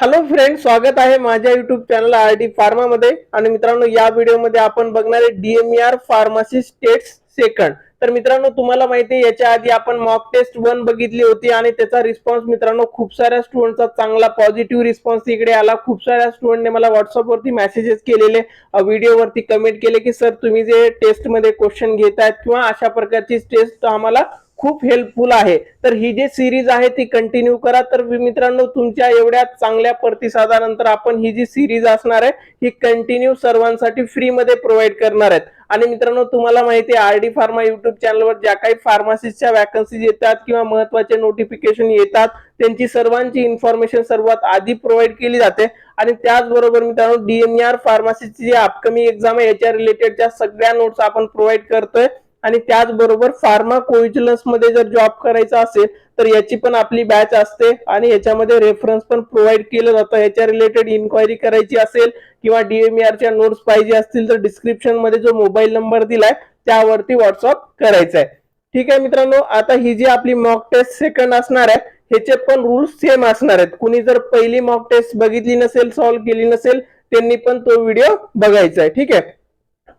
Hello friend, स्वागत आहे माझ्या युट्यूब चॅनल आरडी फार्मा मध्ये. आणि मित्रांनो, या व्हिडिओमध्ये आपण बघणार आहे डीएमईआर फार्मसी स्टेट्स सेकंड. तर मित्रांनो, तुम्हाला माहिती आहे याच्या आधी आपण मॉक टेस्ट 1 बघितली होती आणि त्याचा रिस्पॉन्स मित्रांनो खूप साऱ्या स्टुडंटचा चांगला पॉझिटिव्ह रिस्पॉन्स इकडे आला. खूप साऱ्या स्टुडंटने मला व्हॉट्सअप वरती मेसेजेस केलेले, व्हिडिओवरती कमेंट केले की सर तुम्ही जे टेस्ट मध्ये क्वेश्चन घेतायत किंवा अशा प्रकारची टेस्ट आम्हाला खूप हेल्पफुल आहे. तर ही जी सिरीज आहे ती कंटिन्यू करा. तर मित्रांनो, तुमच्या एवढ्या चांगल्या प्रतिसादानंतर आपण ही जी सिरीज असणार आहे ही कंटिन्यू सर्वांसाठी फ्री मध्ये प्रोव्हाइड करणार आहेत. आणि मित्रांनो, तुम्हाला माहिती आहे आरडी फार्मा युट्यूब चॅनलवर ज्या काही फार्मसिस्टच्या वॅकन्सीज येतात किंवा महत्त्वाचे नोटिफिकेशन येतात त्यांची सर्वांची इन्फॉर्मेशन सर्वात आधी प्रोव्हाइड केली जाते. आणि त्याचबरोबर मित्रांनो, डीएमईआर फार्मसीची जी अपकमिंग एक्झाम आहे याच्या रिलेटेडच्या सगळ्या नोट्स आपण प्रोव्हाइड करतोय. आणि त्याचबरोबर फार्मा कोविजिलन्स मध्ये जर जॉब करायचा असेल तर याची पण आपली बॅच असते आणि याच्यामध्ये रेफरन्स पण प्रोव्हाइड केलं जातं. याच्या रिलेटेड इन्क्वायरी करायची असेल किंवा डीएमईआर च्या नोट्स पाहिजे असतील तर डिस्क्रिप्शन मध्ये जो मोबाईल नंबर दिलाय त्यावरती व्हॉट्सअप करायचा आहे. ठीक आहे मित्रांनो, आता ही जी आपली मॉक टेस्ट सेकंड असणार आहे ह्याचे पण रूल्स सेम असणार आहेत. कुणी जर पहिली मॉक टेस्ट बघितली नसेल, सॉल्व्ह केली नसेल, त्यांनी पण तो व्हिडिओ बघायचा आहे. ठीक आहे.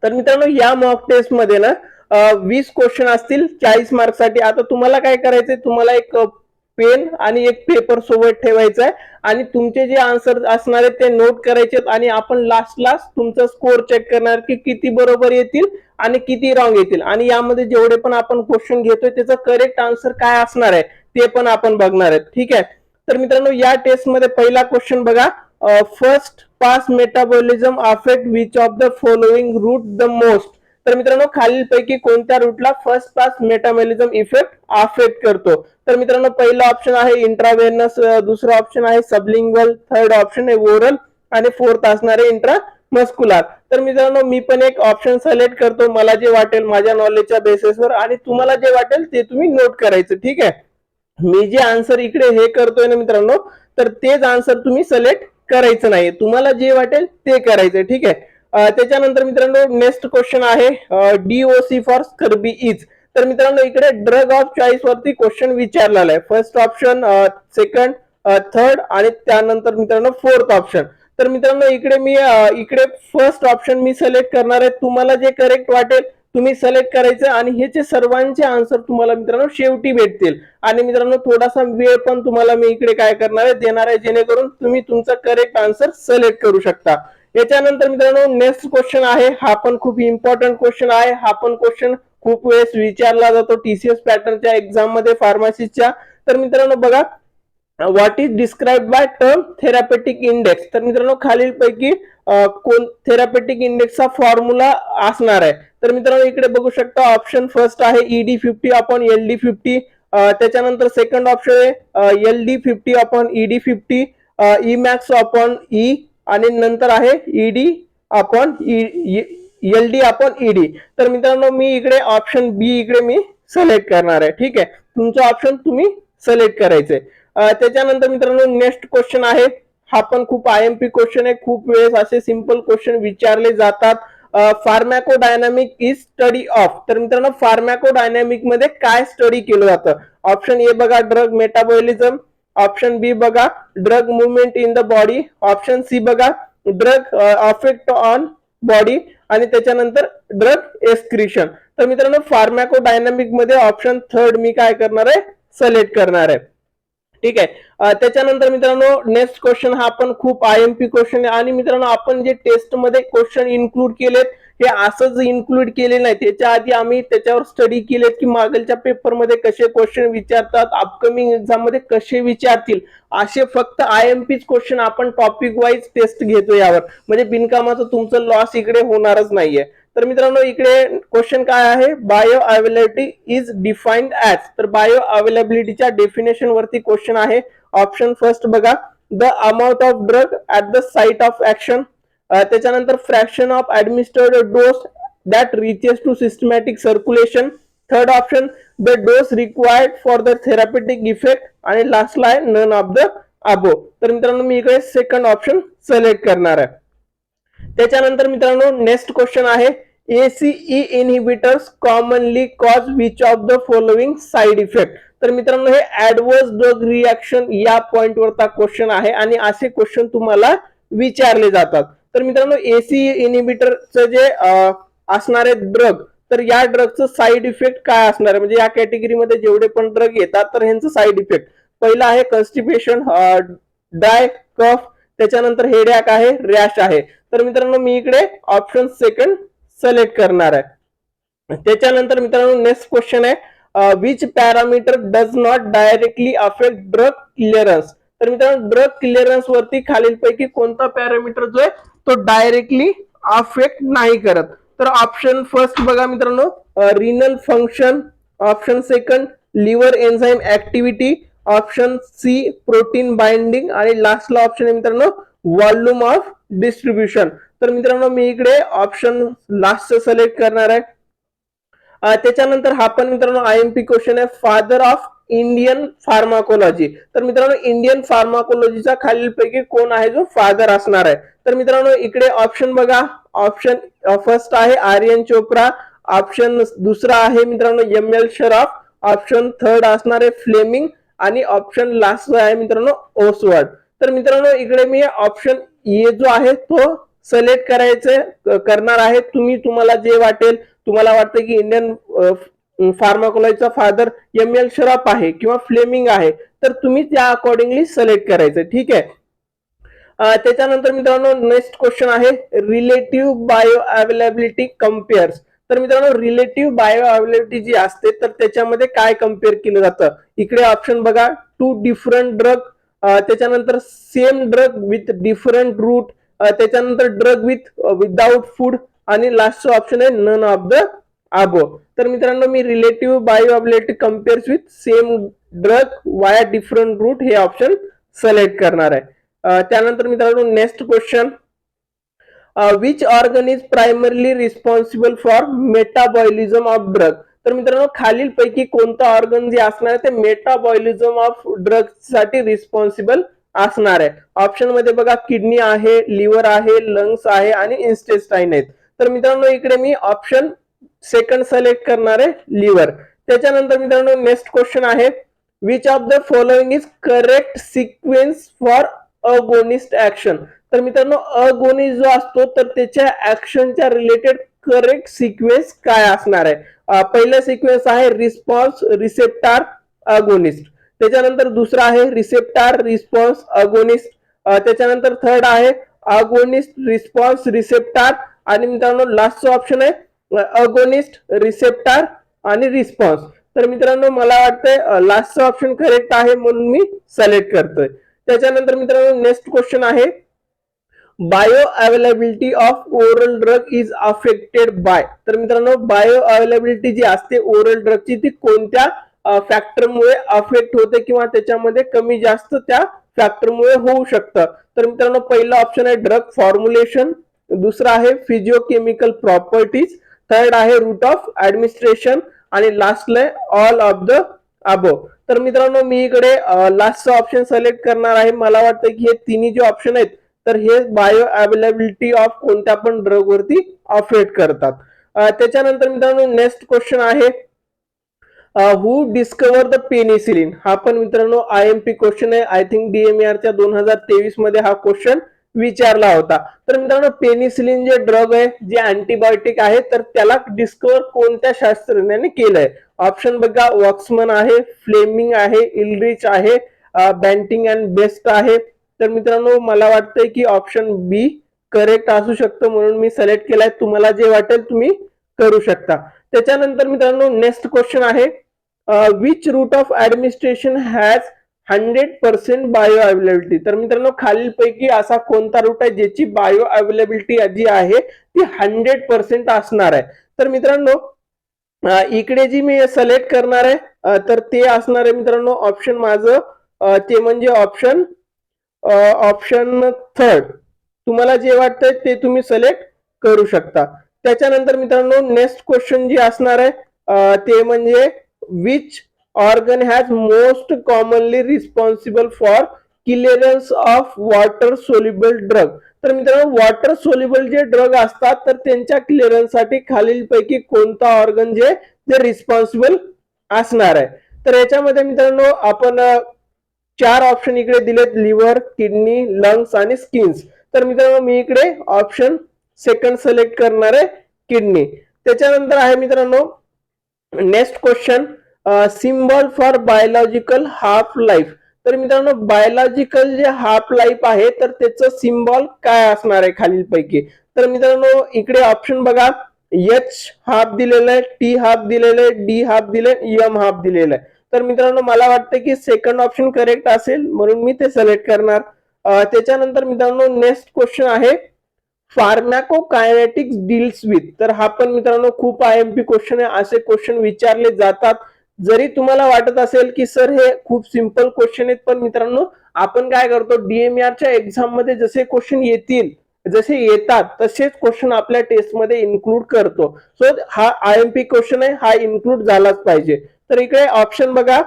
तर मित्रांनो, या मॉक टेस्ट मध्ये ना 20 क्वेश्चन असतील 40 मार्क्ससाठी. आता तुम्हाला काय करायचंय, तुम्हाला एक पेन आणि एक पेपर सोबत ठेवायचा आहे आणि तुमचे जे आन्सर असणार आहेत ते नोट करायचे आणि आपण लास्टला तुमचा स्कोर चेक करणार की किती बरोबर येतील आणि किती रॉंग येतील. आणि यामध्ये जेवढे पण आपण क्वेश्चन घेतोय त्याचा करेक्ट आन्सर काय असणार आहे ते पण आपण बघणार आहेत. ठीक आहे. तर मित्रांनो, या टेस्ट मध्ये पहिला क्वेश्चन बघा. First pass metabolism affect which of the following route the most. तर मित्रांनो, खालीलपैकी कोणत्या रूटला first pass metabolism effect affect करतो. तर मित्रांनो, पहिला ऑप्शन आहे इंट्राव्हेनस, दुसरा ऑप्शन आहे सबलिंग्वल, थर्ड ऑप्शन आहे ओरल आणि फोर्थ असणार आहे इंट्रामस्क्युलर. तर मित्रांनो, मी पण एक ऑप्शन सिलेक्ट करतो मला जे वाटेल माझ्या नॉलेजच्या बेसिसवर, आणि तुम्हाला जे वाटेल ते तुम्ही नोट करायचं. ठीक आहे. मी जे आन्सर इकडे हे करतोय ना मित्रांनो, तर तेच आन्सर तुम्ही सिलेक्ट करायचं नाही, तुम्हाला जे वाटेल ते करायचं. ठीक आहे. त्याच्यानंतर मित्रांनो, नेक्स्ट क्वेश्चन आहे डीओसी फॉर स्कर्बी इज. तर मित्रांनो, इकडे ड्रग ऑफ चॉईस वरती क्वेश्चन विचारलेला आहे. फर्स्ट ऑप्शन, सेकंड, थर्ड आणि त्यानंतर मित्रांनो फोर्थ ऑप्शन. तर मित्रांनो, इकडे मी इकडे फर्स्ट ऑप्शन मी सिलेक्ट करणार आहे. तुम्हाला जे करेक्ट वाटेल तुम्ही सिलेक्ट करायचं आणि ह्याचे सर्वांचे आन्सर तुम्हाला मित्रांनो शेवटी भेटतील. आणि मित्रांनो, थोडासा वेळ पण तुम्हाला मी इकडे काय करणार आहे देणार आहे, जेणेकरून तुम्ही तुमचा करेक्ट आन्सर सिलेक्ट करू शकता. याच्यानंतर मित्रांनो, नेक्स्ट क्वेश्चन आहे, हा पण खूप इम्पॉर्टंट क्वेश्चन आहे. हा पण क्वेश्चन खूप वेळेस विचारला जातो टीसीएस पॅटर्नच्या एक्झाम मध्ये फार्मसीच्या. तर मित्रांनो बघा, what is describe by term therapeutic index. तर मित्रांनो, खालीलपैकी कोण थेरापेटिक इंडेक्सचा फॉर्म्युला असणार आहे. तर मित्रांनो, इकडे बघू शकता ऑप्शन फर्स्ट आहे ED50 अपॉन LD50. त्याच्यानंतर सेकंड ऑप्शन आहे LD50 upon ED50, Emax upon E आणि नंतर आहे ED upon LD upon ED. तर मित्रांनो, मी इकडे ऑप्शन बी इकडे मी सिलेक्ट करणार आहे. ठीक आहे. तुमचा ऑप्शन तुम्ही सिलेक्ट करायचंय. त्याच्यानंतर मित्रांनो, नेक्स्ट क्वेश्चन आहे, हा पण खूप IMP क्वेश्चन आहे. खूप वेळेस असे सिंपल क्वेश्चन विचारले जातात. फार्मॅकोडायनामिक इज स्टडी ऑफ. तर मित्रांनो, फार्मॅकोडायनामिक मध्ये काय स्टडी केलं जातं. ऑप्शन ए बघा ड्रग मेटाबॉलिझम, ऑप्शन बी बघा drug movement in the body, option c बघा ड्रग अफेक्ट ऑन बॉडी आणि त्याच्यानंतर ड्रग एक्सक्रिशन. तर मित्रांनो, फार्मॅकोडायनामिक मध्ये ऑप्शन थर्ड मी काय करणार आहे सिलेक्ट करणार आहे. ठीक आहे. त्याच्यानंतर मित्रांनो, नेक्स्ट क्वेश्चन हा पण खूप IMP क्वेश्चन आहे. आणि मित्रांनो, आपण जे टेस्ट मध्ये क्वेश्चन इन्क्लूड केलेत हे असंच इन्क्लूड केले नाही, त्याच्या आधी आम्ही त्याच्यावर स्टडी केलेत की मागलच्या पेपर मध्ये कसे क्वेश्चन विचारतात, अपकमिंग एक्झाम मध्ये कसे विचारतील. असे फक्त IMP क्वेश्चन आपण टॉपिक वाईज टेस्ट घेतो यावर, म्हणजे बिनकामाचं तुमचं लॉस इकडे होणारच नाहीये. तर मित्रांनो, इकडे क्वेश्चन काय आहे, bio availability is defined as. तर बायो अवेलेबिलिटीच्या डेफिनेशन वरती क्वेश्चन आहे. ऑप्शन फर्स्ट बघा, the amount of drug at the site of action. त्याच्यानंतर fraction of administered dose that reaches to systematic circulation. Third option, the dose required for the therapeutic effect. आणि लास्टला आहे none of the above. तर मित्रांनो, मी इकडे second option select करणार आहे. त्याच्यानंतर मित्रांनो, नेक्स्ट क्वेश्चन आहे, ACE inhibitors commonly cause which of the following side effect. तर मित्रांनो हे ऍडव्हर्स ड्रग रिॲक्शन या पॉइंटवरचा क्वेश्चन आहे आणि असे क्वेश्चन तुम्हाला विचारले जातात. तर मित्रांनो एसी इनिबिटरचं जे असणारे ड्रग, तर या ड्रगचं साईड इफेक्ट काय असणार आहे, म्हणजे या कॅटेगरीमध्ये जेवढे पण ड्रग येतात तर ह्यांचं साईड इफेक्ट पहिला आहे कॉन्स्टिपेशन, ड्राय कफ, त्याच्यानंतर हेडॅक आहे, रॅश आहे. तर मित्रांनो मी इकडे ऑप्शन सेकंड सिलेक्ट करणार आहे. त्याच्यानंतर मित्रांनो नेक्स्ट क्वेश्चन आहे which parameter does not directly affect drug clearance. तर मित्रांनो ड्रग क्लिअरन्स वरती खालीलपैकी कोणता पॅरामीटर जो आहे तो डायरेक्टली अफेक्ट नाही करत. तर ऑप्शन फर्स्ट बघा मित्रांनो renal function, option second liver enzyme activity, option c protein binding आणि लास्टला ऑप्शन आहे मित्रांनो व्हॉल्यूम ऑफ डिस्ट्रीब्युशन. तर मित्रांनो मी इकडे ऑप्शन लास्ट सिलेक्ट करणार आहे. त्याच्यानंतर हा पण मित्रांनो आयएमपी क्वेश्चन आहे फादर ऑफ इंडियन फार्माकोलॉजी. तर मित्रांनो इंडियन फार्माकोलॉजीचा खालीलपैकी कोण आहे जो फादर असणार आहे. तर मित्रांनो इकडे ऑप्शन बघा, ऑप्शन फर्स्ट आहे आर्यन चोप्रा, ऑप्शन दुसरा आहे मित्रांनो एम एल शराफ, ऑप्शन थर्ड असणार आहे फ्लेमिंग आणि ऑप्शन लास्ट आहे मित्रांनो ओसवर्ड. तर मित्रांनो इकडे मी ऑप्शन ए जो आहे तो सिलेक्ट करणार आहे. तुम्हाला जे वाटेल, तुम्हाला वाटतं की इंडियन फार्माकोलॉजीचा फादर एम एल शराफ आहे किंवा फ्लेमिंग आहे, तर तुम्ही त्या अकॉर्डिंगली सिलेक्ट करायचं. ठीक आहे. त्याच्यानंतर मित्रांनो नेक्स्ट क्वेश्चन आहे रिलेटिव्ह बायो अवेलेबिलिटी कम्पेअर्स. तर मित्रांनो रिलेटिव्ह बायो अवेलेबिलिटी जी असते तर त्याच्यामध्ये काय कम्पेअर केलं जातं. इकडे ऑप्शन बघा टू डिफरंट ड्रग, त्याच्यानंतर same drug with different route, त्याच्यानंतर ड्रग विदाउट फूड आणि लास्ट ऑप्शन आहे नन ऑफ द अबो. तर मित्रांनो मी relative bio availability compares with same drug via different route हे ऑप्शन सिलेक्ट करणार आहे. त्यानंतर मित्रांनो next question which organ is primarily responsible for metabolism of drug. तर मित्रांनो खालीलपैकी कोणता ऑर्गन जे असणार आहे ते मेटाबॉलिझम ऑफ ड्रग साठी रिस्पॉन्सिबल असणार आहे. ऑप्शन मध्ये बघा किडनी आहे, लिव्हर आहे, लंग्स आहे आणि इंटेस्टाइन आहेत. तर मित्रांनो इकडे मी ऑप्शन सेकंड सिलेक्ट करणार आहे लिव्हर. त्याच्यानंतर मित्रांनो नेक्स्ट क्वेश्चन आहे which of the following is correct sequence for agonist action. तर मित्रांनो अगोनिस्ट जो असतो तर त्याच्या ऍक्शनच्या रिलेटेड करेक्ट सिक्वेन्स काय असणार आहे. पहिला सिक्वेन्स आहे रिस्पॉन्स रिसेप्टार अगोनिस्ट, त्याच्यानंतर दुसरा आहे रिसेप्टार रिस्पॉन्स अगोनिस्ट, त्याच्यानंतर थर्ड आहे अगोनिस्ट रिस्पॉन्स रिसेप्टार आणि मित्रांनो लास्ट ऑप्शन आहे अगोनिस्ट रिसेप्टार आणि रिस्पॉन्स. तर मित्रांनो मला वाटतंय लास्ट ऑप्शन करेक्ट आहे म्हणून मी सिलेक्ट करतोय. त्याच्यानंतर मित्रांनो नेक्स्ट क्वेश्चन आहे bio availability of oral drug is affected by. तर मित्रांनो बायो अवेलेबिलिटी जी असते ओरल ड्रगची ती कोणत्या फॅक्टरमुळे अफेक्ट होते किंवा त्याच्यामध्ये कमी जास्त त्या फॅक्टरमुळे होऊ शकतं. तर मित्रांनो पहिला ऑप्शन आहे ड्रग फॉर्म्युलेशन, दुसरा आहे फिजिओकेमिकल प्रॉपर्टीज, थर्ड आहे रूट ऑफ ऍडमिनिस्ट्रेशन आणि लास्टला आहे ऑल ऑफ द अबो. तर मित्रांनो मी इकडे लास्ट ऑप्शन सिलेक्ट करणार आहे. मला वाटतं की हे तिन्ही जे ऑप्शन आहेत तर हे बायो अवेलेबिलिटी ऑफ कोणत्या पण ड्रग वरती अफेक्ट करतात. त्याच्यानंतर मित्रांनो नेक्स्ट क्वेश्चन आहे हु डिस्कवर द पेनिसिलिन. हा पण मित्रांनो आयएमपी क्वेश्चन आहे. आय थिंक डीएमआर च्या 2023 मध्ये हा क्वेश्चन विचारला होता. तर मित्रांनो पेनिसिलिन जे ड्रग आहे जे अँटीबायोटिक आहे तर त्याला डिस्कवर कोणत्या शास्त्रज्ञाने केलंय. ऑप्शन बघा वॉक्समन आहे, फ्लेमिंग आहे, इलरिच आहे, बँटिंग अँड बेस्ट आहे. तर मित्रांनो मला वाटतंय की ऑप्शन बी करेक्ट असू शकतं म्हणून मी सिलेक्ट केलाय. तुम्हाला जे वाटेल तुम्ही करू शकता. त्याच्यानंतर मित्रांनो नेक्स्ट क्वेश्चन आहे which route of administration has 100% bio availability. तर मित्रांनो खालीलपैकी असा कोणता रूट आहे ज्याची बायो अवेलेबिलिटी जी आहे ती 100% असणार आहे. तर मित्रांनो इकडे जी मी सिलेक्ट करणार आहे तर ते असणार आहे मित्रांनो ऑप्शन माझं ते म्हणजे ऑप्शन थर्ड. तुम्हाला जे वाटतंय ते तुम्ही सिलेक्ट करू शकता. त्याच्यानंतर मित्रांनो नेक्स्ट क्वेश्चन जी असणार आहे ते म्हणजे which organ has most commonly responsible for clearance of water soluble drug. तर मित्रांनो वॉटर सोल्युबल जे ड्रग असतात तर त्यांच्या क्लिअरन्स साठी खालीलपैकी कोणता ऑर्गन जे रिस्पॉन्सिबल असणार आहे. तर याच्यामध्ये मित्रांनो आपण 4 ऑप्शन इकडे दिलेत, लिव्हर, किडनी, लंग्स आणि स्किन्स. तर मित्रांनो मी इकडे ऑप्शन सेकंड सिलेक्ट करणार आहे, किडनी. त्याच्यानंतर आहे मित्रांनो next question, symbol for biological half life. तर मित्रांनो बायोलॉजिकल जे हाफ लाईफ आहे तर त्याचं सिम्बॉल काय असणार आहे खालीलपैकी. तर मित्रांनो इकडे ऑप्शन बघा, एच हाफ दिलेलं आहे, टी हाफ दिलेलं आहे, डी हाफ दिलेलं, एम हाफ दिलेलं आहे. तर मित्रांनो मला वाटतं की सेकंड ऑप्शन करेक्ट असेल म्हणून मी ते सिलेक्ट करणार. त्याच्यानंतर मित्रांनो नेक्स्ट क्वेश्चन आहे, फार्मॅकोकायनेटिक्स डील्स विथ. तर हा पण मित्रांनो खूप आयएमपी क्वेश्चन आहे, असे क्वेश्चन विचारले जातात. जरी तुम्हाला वाटत असेल की सर हे खूप सिंपल क्वेश्चन आहेत, पण मित्रांनो आपण काय करतो, डीएमआरच्या एक्झाम मध्ये जसे क्वेश्चन येतील, जसे येतात तसेच क्वेश्चन आपल्या टेस्ट मध्ये इन्क्लूड करतो. सो हा आयएमपी क्वेश्चन आहे, हा इन्क्लूड झालाच पाहिजे. तर इकडे ऑप्शन बघा,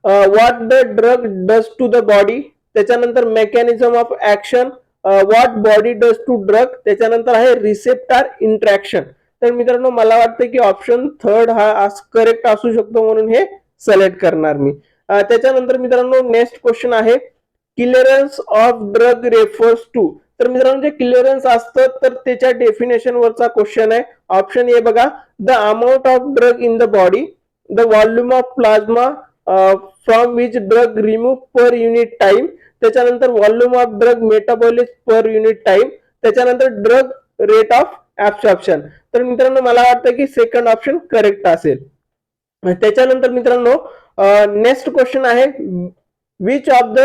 what the drug does to the body. त्याच्यानंतर mechanism of action, what body does to drug. त्याच्यानंतर आहे रिसेप्टर इंटरॅक्शन. तर मित्रांनो मला वाटतं की ऑप्शन थर्ड हा करेक्ट असू शकतो म्हणून हे सिलेक्ट करणार मी. त्याच्यानंतर मित्रांनो नेक्स्ट क्वेश्चन आहे, clearance of drug refers to. तर मित्रांनो जे क्लिअरन्स असतं तर त्याच्या डेफिनेशन वरचा क्वेश्चन आहे. ऑप्शन ए बघा, the amount of drug in the body, the volume of plasma from which drug remove per unit time. त्याच्यानंतर volume of drug metabolism per unit time. त्याच्यानंतर ड्रग रेट ऑफ ऍब्सॉर्प्शन. तर मित्रांनो मला वाटतं की second option correct असेल. त्याच्यानंतर मित्रांनो नेक्स्ट क्वेश्चन आहे, which of the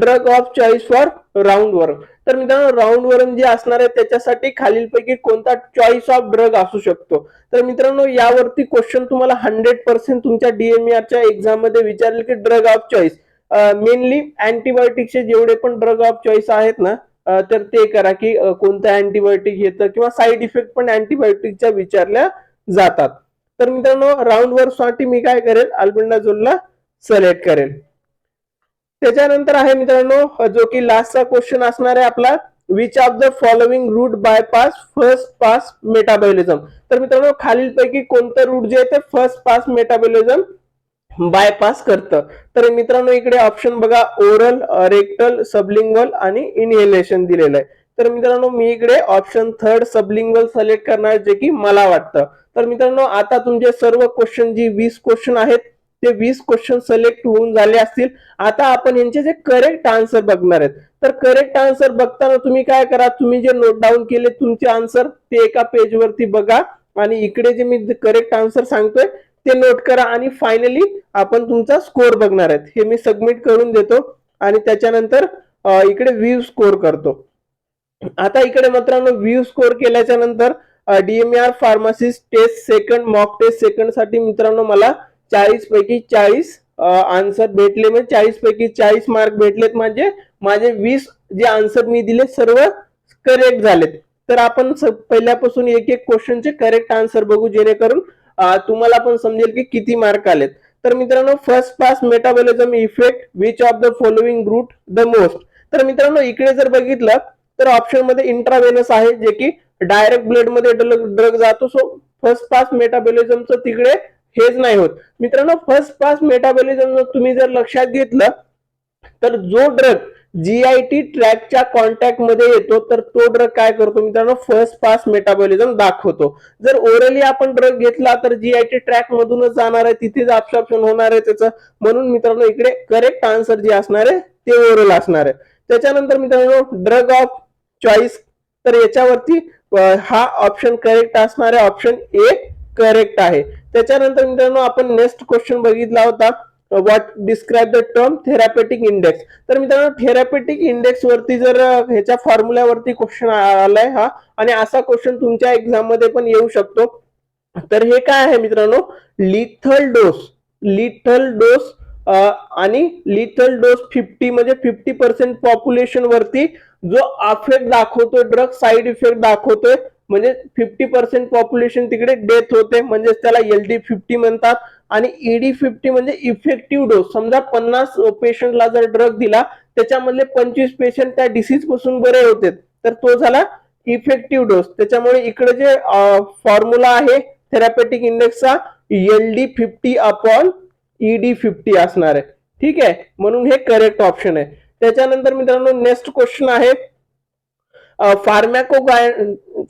drug of choice for round worm. तर मित्रांनो राऊंड वर्म जे असणार आहे त्याच्यासाठी खालीलपैकी कोणता चॉईस ऑफ ड्रग असू शकतो. तर मित्रांनो यावरती क्वेश्चन तुम्हाला 100% तुमच्या डीएमआरच्या एक्झाम मध्ये विचारले की ड्रग ऑफ चॉईस. मेनली अँटीबायोटिकचे जेवढे पण ड्रग ऑफ चॉईस आहेत ना, तर ते करा की कोणतं अँटीबायोटिक येतं किंवा साईड इफेक्ट पण अँटीबायोटिकच्या विचारल्या जातात. तर मित्रांनो राऊंड वर्म साठी मी काय करेल, अल्बेंडाझोलला सिलेक्ट करेल. त्याच्यानंतर आहे मित्रांनो जो की लास्टचा क्वेश्चन असणार आहे आपला, which of the following route bypass first pass metabolism. तर मित्रांनो खालीलपैकी कोणतं रूट जे आहे ते फर्स्ट पास मेटाबॉलिझम बायपास करतं. तर मित्रांनो इकडे ऑप्शन बघा, ओरल, रेक्टल, सबलिंग्वल आणि इनहेलेशन दिलेलं आहे. तर मित्रांनो मी इकडे ऑप्शन थर्ड सबलिंग्वल सिलेक्ट करणार जे की मला वाटतं. तर मित्रांनो आता तुमचे सर्व क्वेश्चन जी 20 क्वेश्चन आहेत ते 20 क्वेश्चन सिलेक्ट होऊन झाले असतील. आता आपण यांचे जे करेक्ट आन्सर बघणार आहेत. तर करेक्ट आन्सर बघताना तुम्ही काय करा, तुम्ही जे नोट डाऊन केले तुमचे आन्सर ते एका पेज वरती बघा आणि इकडे जे मी करेक्ट आन्सर सांगतोय ते नोट करा आणि फायनली आपण तुमचा स्कोर बघणार आहेत. हे मी सबमिट करून देतो आणि त्याच्यानंतर इकडे व्ह्यू स्कोर करतो. आता इकडे मित्रांनो व्ह्यू स्कोर केल्याच्या नंतर DMR pharmacist test second mock test second साठी मित्रांनो मला 40 पैकी 40 आन्सर भेटले. म्हणजे 40 पैकी 40 मार्क भेटलेत. म्हणजे माझे 20 जे आन्सर मी दिले सर्व करेक्ट झालेत. तर आपण पहिल्यापासून एक एक क्वेश्चनचे करेक्ट आन्सर बघू जेणेकरून तुम्हाला पण समजेल की किती मार्क आलेत. तर मित्रांनो first pass metabolism effect which of the following route the most. तर मित्रांनो इकडे जर बघितलं तर ऑप्शन मध्ये इंट्रावेनस आहे जे की डायरेक्ट ब्लड मध्ये ड्रग जातो. सो फर्स्ट पास मेटाबॉलिझमचं तिकडे हेच नाही होत. मित्रांनो फर्स्ट पास मेटाबॉलिझम तुम्ही जर लक्षात घेतलं तर जो ड्रग जीआयटी ट्रॅकच्या कॉन्टॅक्ट मध्ये येतो तर तो ड्रग काय करतो मित्रांनो, फर्स्ट पास मेटाबॉलिझम दाखवतो. जर ओरली आपण ड्रग घेतला तर जीआयटी ट्रॅक मधूनच जाणार आहे, तिथेच ऍब्सॉर्प्शन होणार आहे त्याचं. म्हणून मित्रांनो इकडे करेक्ट आन्सर जे असणार आहे ते ओरल असणार आहे. त्याच्यानंतर मित्रांनो ड्रग ऑफ चॉईस, तर याच्यावरती हा ऑप्शन करेक्ट असणार आहे, ऑप्शन ए करेक्ट आहे. त्याच्यानंतर मित्रांनो आपण नेक्स्ट क्वेश्चन बघितला होता, what describe the term therapeutic index. तर मित्रांनो थेरापेटिक इंडेक्स वरती जर ह्याच्या फॉर्म्युल्यावरती क्वेश्चन आलाय हा, आणि असा क्वेश्चन तुमच्या एक्झाम मध्ये पण येऊ शकतो. तर हे काय आहे मित्रांनो, लिथल डोस आणि लिथल डोस 50 म्हणजे 50% पॉप्युलेशन वरती जो अफेक्ट दाखवतोय ड्रग, साईड इफेक्ट दाखवतोय, म्हणजे 50% पॉप्युलेशन तिकडे डेथ होते, म्हणजे त्याला LD50 म्हणतात. आणि ED50 म्हणजे इफेक्टिव्ह डोस. समजा 50 पेशंटला जर ड्रग दिला त्याच्यामधले 25 पेशंट त्या डिसीज पासून बरे होते तर तो झाला इफेक्टिव्ह डोस. त्याच्यामुळे इकडे जे फॉर्म्युला आहे थेरापेटिक इंडेक्सचा LD50/ED50 असणार आहे. ठीक आहे, म्हणून हे करेक्ट ऑप्शन आहे. त्याच्यानंतर मित्रांनो नेक्स्ट क्वेश्चन आहे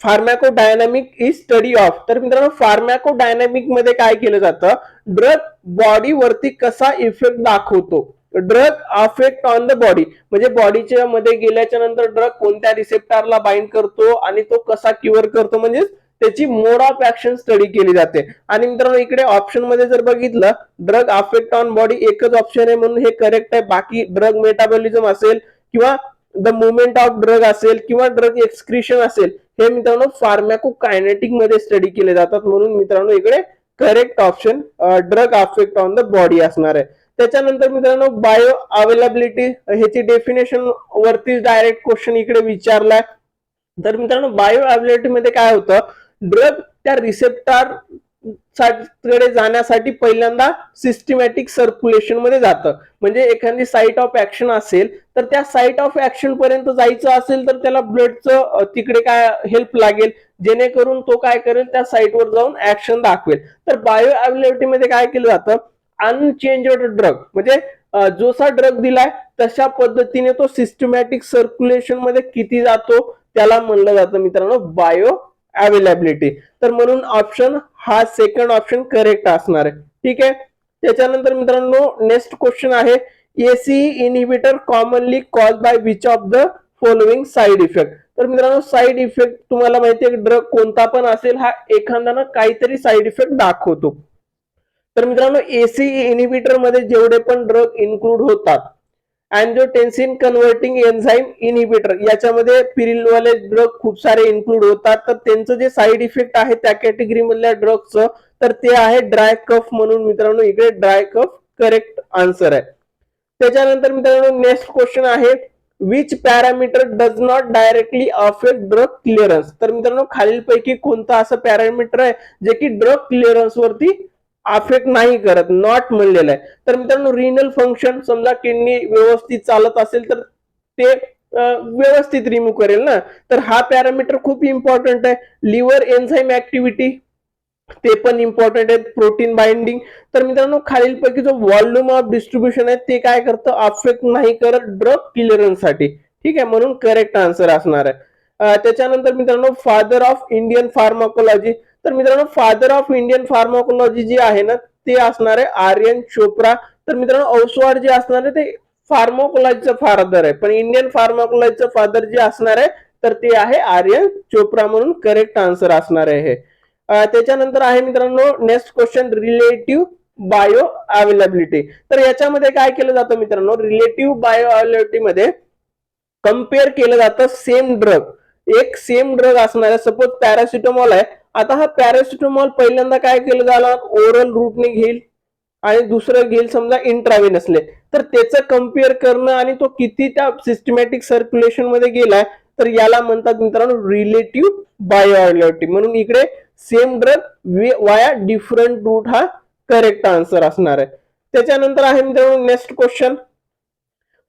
फार्मॅकोडायनॅमिक इज स्टडी ऑफ. तर मित्रांनो फार्मॅकोडायनॅमिक मध्ये काय केलं जातं, ड्रग बॉडी वरती कसा इफेक्ट दाखवतो. Drug affect on the body म्हणजे बॉडीच्या मध्ये गेल्याच्या नंतर ड्रग कोणत्या रिसेप्टरला बाइंड करतो आणि तो कसा क्युअर करतो, म्हणजे त्याची मोड ऑफ ऍक्शन स्टडी केली जाते. आणि मित्रांनो इकडे ऑप्शन मध्ये जर बघितलं ड्रग अफेक्ट ऑन बॉडी एकच ऑप्शन आहे म्हणून हे करेक्ट आहे. बाकी ड्रग मेटाबॉलिझम असेल किंवा द मुवमेंट ऑफ ड्रग असेल किंवा ड्रग एक्सक्रिशन असेल हे मित्रांनो फार्मॅकोकायनेटिक मध्ये स्टडी केले जातात. म्हणून मित्रांनो इकडे correct option drug affect on the body असणार आहे. त्याच्यानंतर मित्रांनो बायो अवेलेबिलिटी ह्याची डेफिनेशन वरती डायरेक्ट क्वेश्चन इकडे विचारलाय. तर मित्रांनो बायो अवेलेबिलिटी मध्ये काय होतं, ड्रग त्या रिसेप्टर कडे जाण्यासाठी पहिल्यांदा सिस्टमॅटिक सर्क्युलेशन मध्ये जातं. म्हणजे एखादी साईट ऑफ ऍक्शन असेल तर त्या साईट ऑफ ऍक्शन पर्यंत जायचं असेल तर त्याला ब्लडचं तिकडे काय हेल्प लागेल, जेणेकरून तो काय करेल त्या साईटवर जाऊन ऍक्शन दाखवेल. तर बायो अवेलेबिलिटी मध्ये काय केलं जातं, अनचेंज्ड ड्रग म्हणजे जोसा ड्रग दिलाय तशा पद्धतीने तो सिस्टमॅटिक सर्क्युलेशन मध्ये किती जातो त्याला म्हणलं जातं मित्रांनो बायो अवेलेबिलिटी. तर म्हणून ऑप्शन हा सेकंड ऑप्शन करेक्ट असणार आहे. ठीक आहे. त्याच्यानंतर मित्रांनो नेक्स्ट क्वेश्चन आहे ACE inhibitor commonly cause by which of the following side effect. तर मित्रांनो साइड इफेक्ट तुम्हाला माहिती आहे ड्रग कोणता पण असेल हा एखाद्यानं काहीतरी साइड इफेक्ट दाखवतो. तर मित्रांनो एसीई इनहिबिटर मध्ये जेवढे पण ड्रग इन्क्लूड होतात, अँजिओटेन्सिन कन्व्हर्टिंग एन्झाइम इनहिबिटर याच्यामध्ये पिरिलवाले ड्रग खूप सारे इन्क्लूड होतात. तर त्यांचं जे साइड इफेक्ट आहे त्या कॅटेगरी मधल्या ड्रगचं तर ते आहे ड्राय कफ. म्हणून मित्रांनो इकडे ड्राय कफ करेक्ट आन्सर आहे. त्याच्यानंतर मित्रांनो नेक्स्ट क्वेश्चन आहे which parameter does not directly affect drug clearance. तर मित्रांनो खालीलपैकी कोणतं असं पॅरामीटर आहे जे की ड्रग क्लिअरन्स वरती अफेक्ट नाही करत, नॉट म्हणलेलं आहे. तर मित्रांनो रिनल फंक्शन, समजा किडनी व्यवस्थित चालत असेल तर ते व्यवस्थित रिमूव्ह करेल ना, तर हा पॅरामीटर खूप इम्पॉर्टंट आहे. लिव्हर एन्झाइम ऍक्टिव्हिटी ते पण इम्पॉर्टंट आहे. Protein binding. तर मित्रांनो खालीलपैकी जो व्हॉल्यूम ऑफ डिस्ट्रीब्युशन आहे ते काय करतं, अफेक्ट नाही करत ड्रग क्लिअरन्स साठी. ठीक आहे, म्हणून करेक्ट आन्सर असणार आहे. त्याच्यानंतर मित्रांनो फादर ऑफ इंडियन फार्माकोलॉजी. तर मित्रांनो फादर ऑफ इंडियन फार्माकोलॉजी जी आहे ना ते असणार आहे आर्यन चोप्रा. तर मित्रांनो औसवाड जे असणार आहे ते फार्माकोलॉजीचं फादर आहे, पण इंडियन फार्माकोलॉजीचं फादर जे असणार आहे तर ते आहे आर्यन चोप्रा. म्हणून करेक्ट आन्सर असणार आहे हे. त्याच्यानंतर आहे मित्रांनो next question relative bio availability. तर याच्यामध्ये काय केलं जातं मित्रांनो, रिलेटिव्ह बायो अवेलेबिलिटी मध्ये कम्पेअर केलं जातं सेम ड्रग. एक सेम ड्रग असणार आहे, सपोज पॅरासिटामॉल आहे. आता हा पॅरासिटामॉल पहिल्यांदा काय केलं झालं ओरल रूटने घेईल आणि दुसरं घेईल समजा इंट्राव्हेनसले. तर त्याचं कम्पेअर करणं आणि तो किती त्या सिस्टमॅटिक सर्क्युलेशन मध्ये गेलाय तर याला म्हणतात मित्रांनो रिलेटिव्ह बायो अवेलेबिलिटी. म्हणून इकडे same drug via different route हा करेक्ट आन्सर असणार आहे. त्याच्यानंतर आहे मित्रांनो next question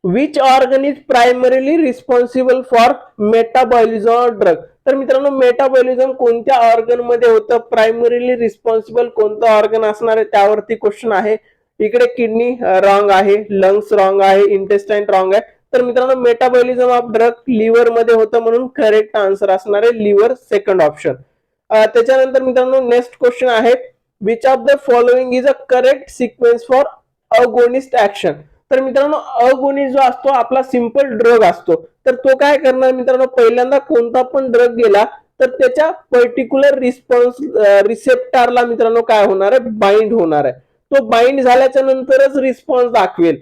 which organ is primarily responsible for metabolism of drug. तर मित्रांनो मेटाबॉलिझम कोणत्या ऑर्गन मध्ये होतं, प्रायमरीली रिस्पॉन्सिबल कोणतं ऑर्गन असणार आहे त्यावरती क्वेश्चन आहे. इकडे किडनी रॉंग आहे, लंग्स रॉंग आहे, इंटेस्टाईन रॉंग आहे. तर मित्रांनो मेटाबॉलिझम ऑफ ड्रग लिव्हर मध्ये होतं म्हणून करेक्ट आन्सर असणार आहे लिव्हर, सेकंड ऑप्शन. त्याच्यानंतर मित्रांनो नेक्स्ट क्वेश्चन आहे which of the following is a correct sequence for agonist action. तर मित्रांनो अगोनिस्ट जो असतो आपला सिंपल ड्रग असतो, तर तो काय करणार मित्रांनो पहिल्यांदा कोणता पण ड्रग गेला तर त्याच्या पर्टिक्युलर रिसेप्टरला मित्रांनो काय होणार आहे, बाइंड होणार आहे. तो बाइंड झाल्याच्या नंतरच रिस्पॉन्स दाखवेल.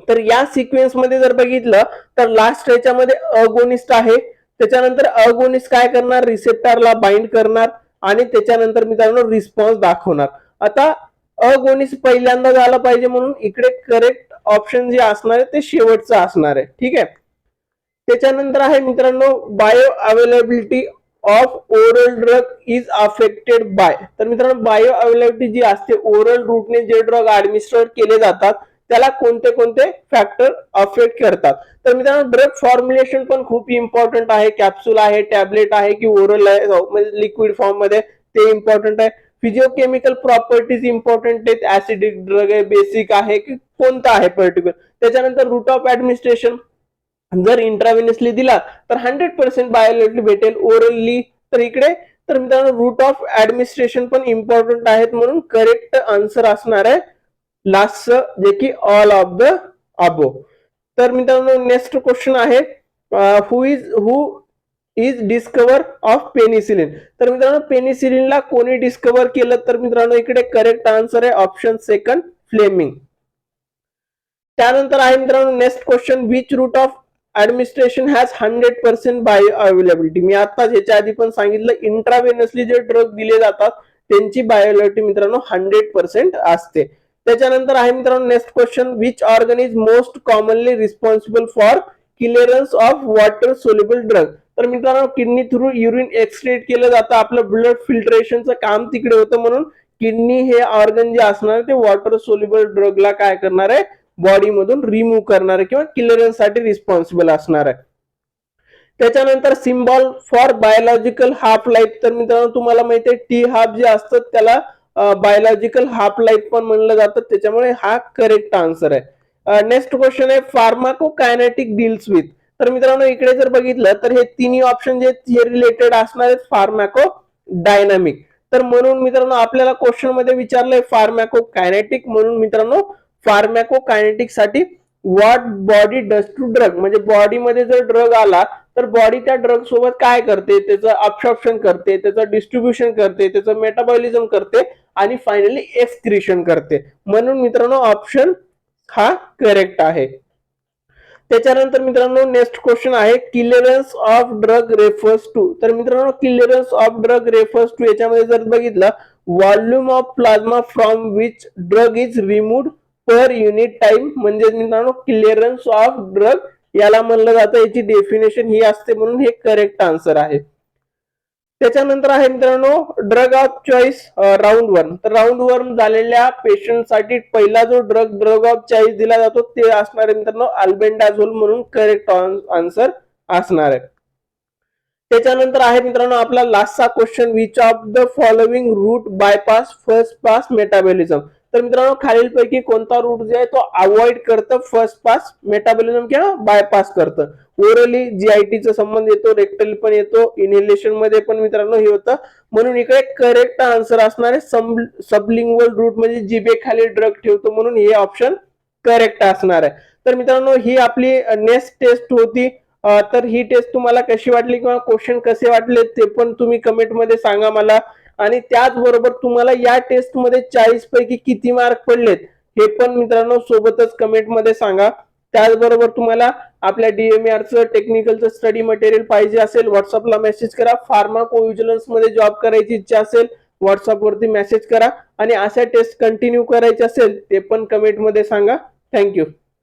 तर या सिक्वेन्स मध्ये जर बघितलं तर लास्ट याच्यामध्ये अगोनिस्ट आहे. त्याच्यानंतर अगोनिस्ट काय करणार, रिसेप्टरला बाइंड करणार आणि त्याच्यानंतर मित्रांनो रिस्पॉन्स दाखवणार. आता अगोनिस्ट पहिल्यांदा झाला पाहिजे म्हणून इकडे करेक्ट ऑप्शन जे असणार आहे ते शेवटचं असणार आहे. ठीक आहे. त्याच्यानंतर आहे मित्रांनो bio availability of oral drug is affected by. तर मित्रांनो बायो अवेलेबिलिटी जी असते ओरल रूटने जे ड्रग ऍडमिनिस्टर केले जातात त्याला कोणते कोणते फॅक्टर अफेक्ट करतात. तर मित्रांनो ड्रग फॉर्म्युलेशन पण खूप इम्पॉर्टंट आहे. कॅप्सूल आहे, टॅबलेट आहे की ओरल आहे, लिक्विड फॉर्म मध्ये, ते इम्पॉर्टंट आहे. फिजिओकेमिकल प्रॉपर्टीज इम्पॉर्टंट आहेत, ऍसिडिक ड्रग आहे, बेसिक आहे की कोणता आहे पर्टिक्युलर. त्याच्यानंतर रूट ऑफ ऍडमिनिस्ट्रेशन जर इंट्राव्हिनसली दिला तर 100% बायोलॉजिकली भेटेल, ओरली तर इकडे. तर मित्रांनो रूट ऑफ ऍडमिनिस्ट्रेशन पण इम्पॉर्टंट आहेत, म्हणून करेक्ट आन्सर असणार आहे लास्ट जे की ऑल ऑफ द अबो. तर मित्रांनो नेक्स्ट क्वेश्चन आहे who is discover of penicillin. तर मित्रांनो पेनिसिलिनला कोणी डिस्कवर केलं, तर मित्रांनो इकडे करेक्ट आन्सर आहे ऑप्शन सेकंड, फ्लेमिंग. त्यानंतर आहे मित्रांनो next question, which route of administration has 100% bio availability. मी आता ह्याच्या आधी पण सांगितलं, इंट्राव्हेनसली जे ड्रग दिले जातात त्यांची बायोअवेलेबिलिटी मित्रांनो 100% असते. त्याच्यानंतर आहे मित्रांनो next question, which organ is most commonly responsible for clearance of water soluble drug. तर मित्रांनो किडनी थ्रू युरिन एक्सक्रीट केलं जातं, आपलं ब्लड फिल्ट्रेशनचं काम तिकडे होतं, म्हणून किडनी हे ऑर्गन जे असणार ते वॉटर सोल्युबल ड्रगला काय करणार आहे, बॉडी मधून रिमूव्ह करणार आहे किंवा क्लिअरन्स साठी रिस्पॉन्सिबल असणार आहे. त्याच्यानंतर symbol for biological half life. तर मित्रांनो तुम्हाला माहिती आहे टी हाफ जे असतात त्याला बायोलॉजिकल हाफ लाईफ पण म्हणलं जातं, त्याच्यामुळे हा करेक्ट आन्सर आहे. नेक्स्ट क्वेश्चन आहे फार्माकोकायनेटिक डील्स विथ. तर मित्रांनो इकडे जर बघितलं तर हे तिन्ही ऑप्शन जे रिलेटेड असणार आहेत फार्माको डायनामिक. तर म्हणून मित्रांनो आपल्याला क्वेश्चन मध्ये विचारलंय फार्माकोकायनेटिक, म्हणून मित्रांनो फार्माकोकायनेटिक साठी what body does to drug, म्हणजे बॉडीमध्ये जर ड्रग आला तर बॉडी त्या ड्रग सोबत काय करते, त्याचं अब्सॉर्प्शन करते, त्याचं डिस्ट्रीब्युशन करते, त्याचं मेटाबॉलिझम करते आणि फायनली एक्सक्रिशन करते. म्हणून मित्रांनो ऑप्शन हा करेक्ट आहे. त्याच्यानंतर मित्रांनो नेक्स्ट क्वेश्चन आहे clearance of drug refers to. तर मित्रांनो clearance of drug refers to याच्यामध्ये जर बघितलं volume of plasma from which drug is removed per unit time, म्हणजे मित्रांनो क्लिअरन्स ऑफ ड्रग याला म्हणलं जातं, याची डेफिनेशन ही असते, म्हणून हे करेक्ट आन्सर आहे. त्याच्यानंतर आहे मित्रांनो ड्रग ऑफ चॉईस राऊंड 1. तर राऊंड 1 झालेल्या पेशंटसाठी पहिला जो ड्रग ऑफ चॉईस दिला जातो ते असणार आहे मित्रांनो अल्बेंडाझोल, म्हणून करेक्ट आन्सर असणार आहे. त्याच्यानंतर आहे मित्रांनो आपला लास्टचा question, which of the following route bypass first pass metabolism. तर मित्रांनो खालीलपैकी कोणता रूट जो आहे तो अवॉइड करतं फर्स्ट पास मेटाबॉलिझम किंवा बायपास करतं. ओरली जीआयटीचा संबंध येतो, रेक्टल पण येतो, इनहेलेशन मध्ये पण मित्रांनो हे होतं, म्हणून इकडे करेक्ट आन्सर असणार आहे सबलिंग्वल रूट, म्हणजे जिभेखाली ड्रग ठेवतो, म्हणून हे ऑप्शन करेक्ट असणार आहे. तर मित्रांनो ही आपली नेक्स्ट टेस्ट होती. तर ही टेस्ट तुम्हाला कशी वाटली किंवा क्वेश्चन कसे वाटले ते पण तुम्ही कमेंट मध्ये सांगा मला. आणि त्याचबरोबर तुम्हाला या टेस्ट मध्ये 40 पैकी किती मार्क पडलेत हे पण मित्रांनो सोबतच कमेंट मध्ये सांगा. त्याचबरोबर तुम्हाला आपल्या DMERचं टेक्निकलचं स्टडी मटेरियल पाहिजे असेल व्हॉट्सअपला मेसेज करा. फार्माकोव्हिजिलन्स मध्ये जॉब करायची इच्छा असेल व्हॉट्सअप वरती मेसेज करा, आणि अशा टेस्ट कंटिन्यू करायचे असेल ते पण कमेंट मध्ये सांगा. थँक्यू.